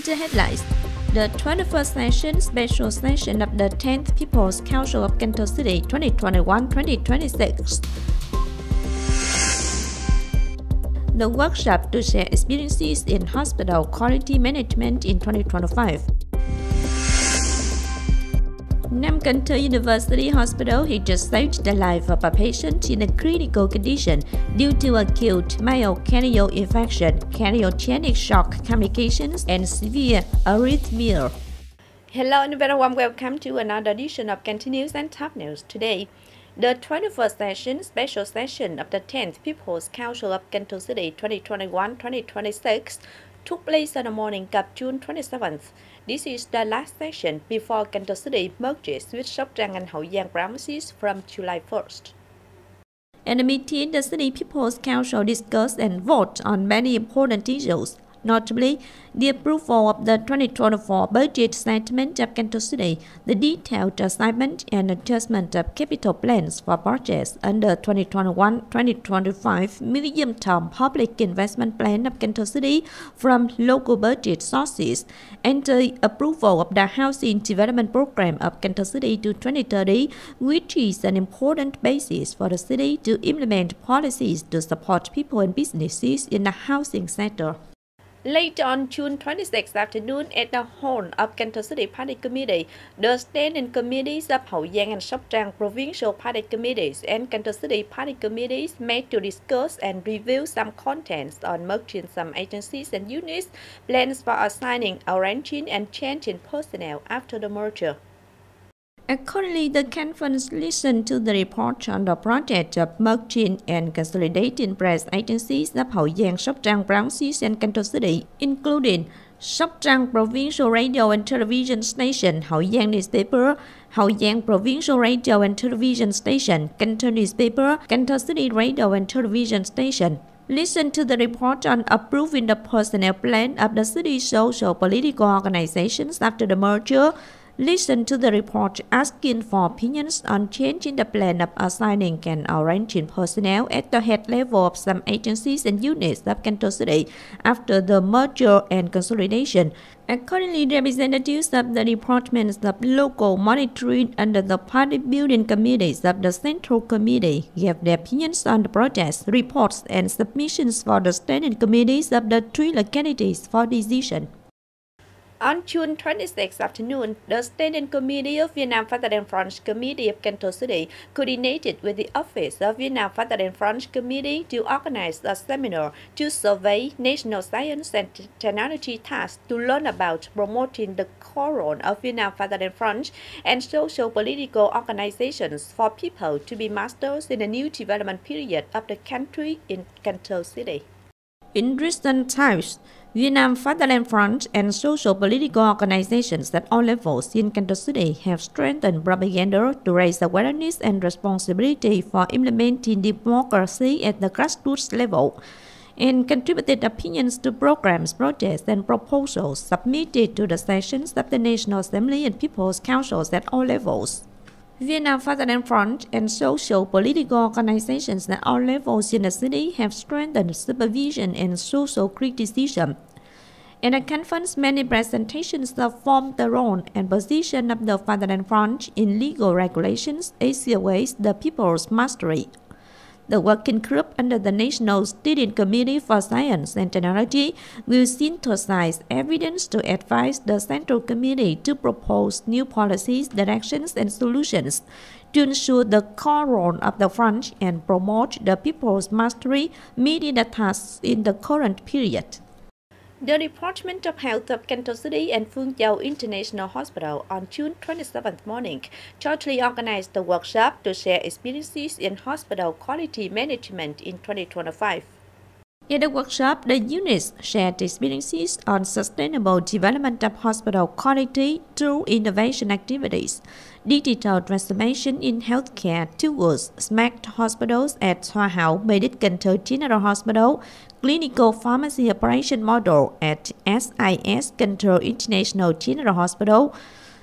the headlines. The 21st session, special session of the 10th People's Council of Cần Thơ City 2021-2026. The workshop to share experiences in hospital quality management in 2025. Cần Thơ University Hospital has just saved the life of a patient in a critical condition due to acute myocardial infarction, cardiogenic shock complications, and severe arrhythmia. Hello and very warm welcome to another edition of Cần Thơ News and Top News today. The 21st session, special session of the 10th People's Council of Cần Thơ City 2021-2026 took place on the morning of June 27th. This is the last session before Cần Thơ City merges with Sóc Trăng and Hậu Giang provinces from July 1st. At the meeting, the City People's Council discussed and voted on many important issues, notably the approval of the 2024 budget statement of Cần Thơ City, the detailed assignment and adjustment of capital plans for projects under 2021-2025 medium-term public investment plan of Cần Thơ City from local budget sources, and the approval of the housing development program of Cần Thơ City to 2030, which is an important basis for the city to implement policies to support people and businesses in the housing sector. Later on June 26th afternoon at the hall of Cần Thơ City Party Committee, the standing committees of Hậu Giang and Sóc Trăng Provincial Party Committees and Cần Thơ City Party Committees met to discuss and review some contents on merging some agencies and units, plans for assigning, arranging and changing personnel after the merger. Accordingly, the conference listened to the report on the project of merging and consolidating press agencies of Hậu Giang, Sóc Trăng provinces and Cần Thơ City, including Sóc Trăng Provincial Radio and Television Station, Hậu Giang Newspaper, Hậu Giang Provincial Radio and Television Station, Cần Thơ Newspaper, Cần Thơ City Radio and Television Station. Listen to the report on approving the personnel plan of the city's social political organizations after the merger. Listen to the report asking for opinions on changing the plan of assigning and arranging personnel at the head level of some agencies and units of Cần Thơ City after the merger and consolidation. Accordingly, representatives of the departments of local monitoring under the party building committees of the Central Committee gave their opinions on the projects, reports, and submissions for the standing committees of the three localities for decision. On June 26th afternoon, the Standing Committee of Vietnam Fatherland French Committee of Cần Thơ City coordinated with the Office of Vietnam Fatherland French Committee to organize a seminar to survey national science and technology tasks to learn about promoting the core role of Vietnam Fatherland French and social political organizations for people to be masters in the new development period of the country in Cần Thơ City. In recent times, Vietnam Fatherland Front and social political organizations at all levels in Cần Thơ City have strengthened propaganda to raise awareness and responsibility for implementing democracy at the grassroots level, and contributed opinions to programs, projects, and proposals submitted to the sessions of the National Assembly and People's Councils at all levels. Vietnam Fatherland Front and social political organizations at all levels in the city have strengthened supervision and social criticism. In the conference, many presentations affirmed the role and position of the Fatherland Front in legal regulations as well as the people's mastery. The working group under the National Steering Committee for Science and Technology will synthesize evidence to advise the Central Committee to propose new policies, directions, and solutions to ensure the core role of the front and promote the people's mastery, meeting the tasks in the current period. The Department of Health of Cần Thơ City and Phương International Hospital on June 27th morning jointly organized the workshop to share experiences in hospital quality management in 2025. In the workshop, the units shared experiences on sustainable development of hospital quality through innovation activities, digital transformation in healthcare towards smart hospitals at Hoa Hảo Medic Cần Thơ General Hospital, clinical pharmacy operation model at SIS Cần Thơ International General Hospital,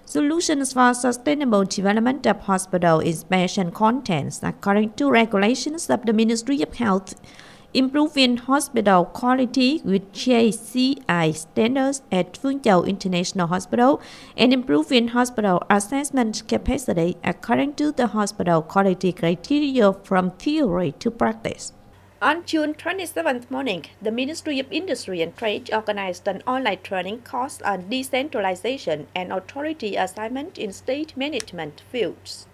solutions for sustainable development of hospital inspection contents according to regulations of the Ministry of Health, improving hospital quality with JCI standards at Phương Châu International Hospital, and improving hospital assessment capacity according to the hospital quality criteria from theory to practice. On June 27th morning, the Ministry of Industry and Trade organized an online training course on decentralization and authority assignment in state management fields.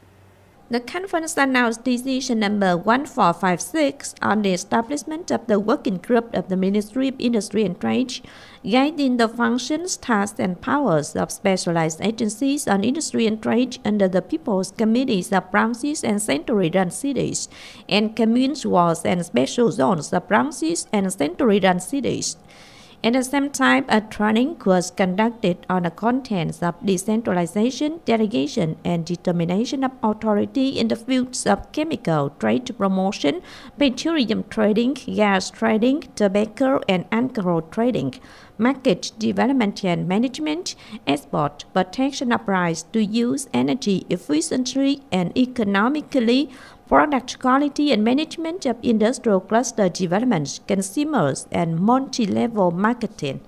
The conference announced decision number 1456 on the establishment of the working group of the Ministry of Industry and Trade, guiding the functions, tasks, and powers of specialized agencies on industry and trade under the People's Committees of Branches and Centrally-run cities, and communes, wards, and special zones of branches and centrally-run cities. At the same time, a training was conducted on the contents of decentralization, delegation, and determination of authority in the fields of chemical trade promotion, petroleum trading, gas trading, tobacco and alcohol trading, market development and management, export protection of rights to use energy efficiently and economically, product quality and management of industrial cluster development, consumers, and multi-level marketing.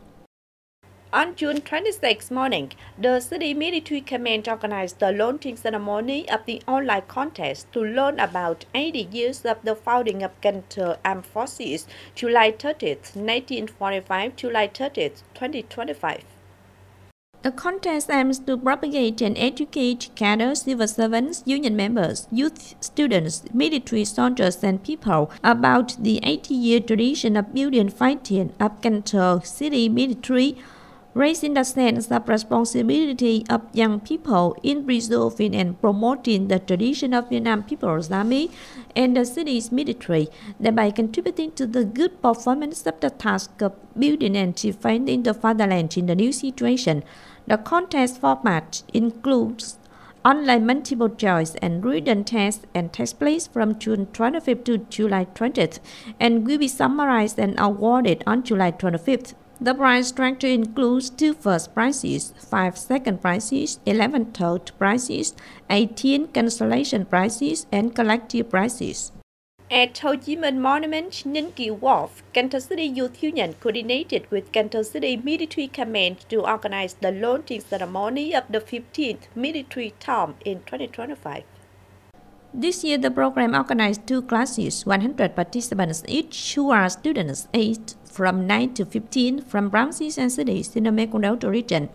On June 26 morning, the City Military Command organized the launching ceremony of the online contest to learn about 80 years of the founding of Cần Thơ Armed Forces, July 30th, 1945, July 30th, 2025. The contest aims to propagate and educate cadres, civil servants, union members, youth, students, military soldiers, and people about the 80-year tradition of building fighting of Cần Thơ City Military, raising the sense of responsibility of young people in preserving and promoting the tradition of Vietnam People's Army and the city's military, thereby contributing to the good performance of the task of building and defending the fatherland in the new situation. The contest format includes online multiple choice and written tests and takes place from June 25th to July 20th and will be summarized and awarded on July 25th. The prize structure includes 2 first prizes, 5 second prizes, 11 third prizes, 18 consolation prizes, and collective prizes. At Ho Chi Minh Monument, Nhân Wharf, Cần Thơ City Youth Union coordinated with Cần Thơ City Military Command to organize the launching ceremony of the 15th Military Term in 2025. This year, the program organized 2 classes, 100 participants each, who are students aged from 9 to 15 from branches and cities in the Mekong Delta region.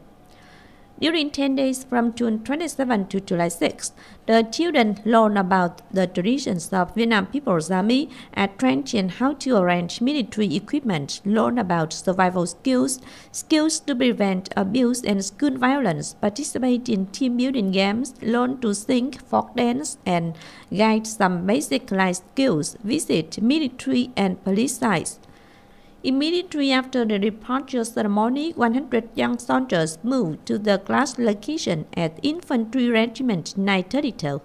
During 10 days from June 27 to July 6, the children learn about the traditions of Vietnam People's Army, are trained in how to arrange military equipment, learn about survival skills, skills to prevent abuse and school violence, participate in team building games, learn to sing, folk dance, and guide some basic life skills, visit military and police sites. Immediately after the departure ceremony, 100 young soldiers moved to the class location at Infantry Regiment 932.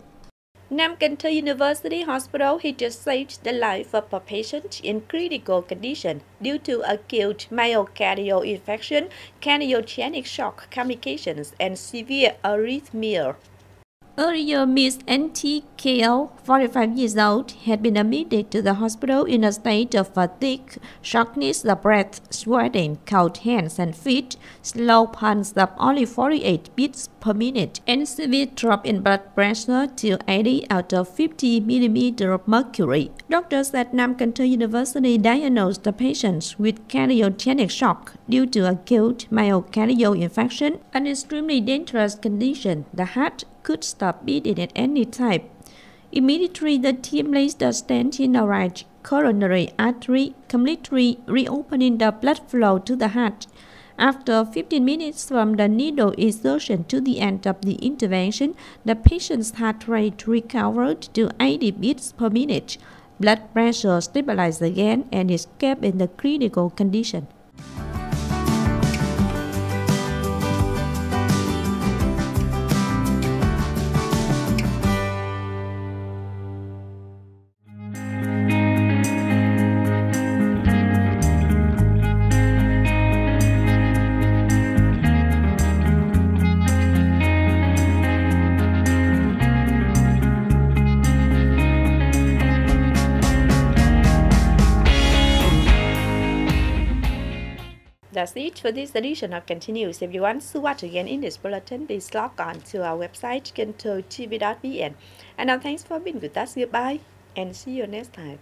Nam Cần Thơ University Hospital had just saved the life of a patient in critical condition due to acute myocardial infarction, cardiogenic shock complications, and severe arrhythmia. Earlier, Miss NTKL, 45 years old, had been admitted to the hospital in a state of fatigue, shortness of breath, sweating, cold hands and feet, slow pulse of only 48 beats per minute, and severe drop in blood pressure to 80 out of 50 mm of mercury. Doctors at Nam Cần Thơ University diagnosed the patient with cardiogenic shock due to acute myocardial infarction, an extremely dangerous condition. The heart could stop beating at any time. Immediately, the team placed a stent in the right coronary artery, completely reopening the blood flow to the heart. After 15 minutes from the needle insertion to the end of the intervention, the patient's heart rate recovered to 80 beats per minute. Blood pressure stabilized again and escaped in the critical condition. That's it for this edition of Continues. If you want to watch again in this bulletin, please log on to our website, kenthotv.vn. And now thanks for being with us. Goodbye and see you next time.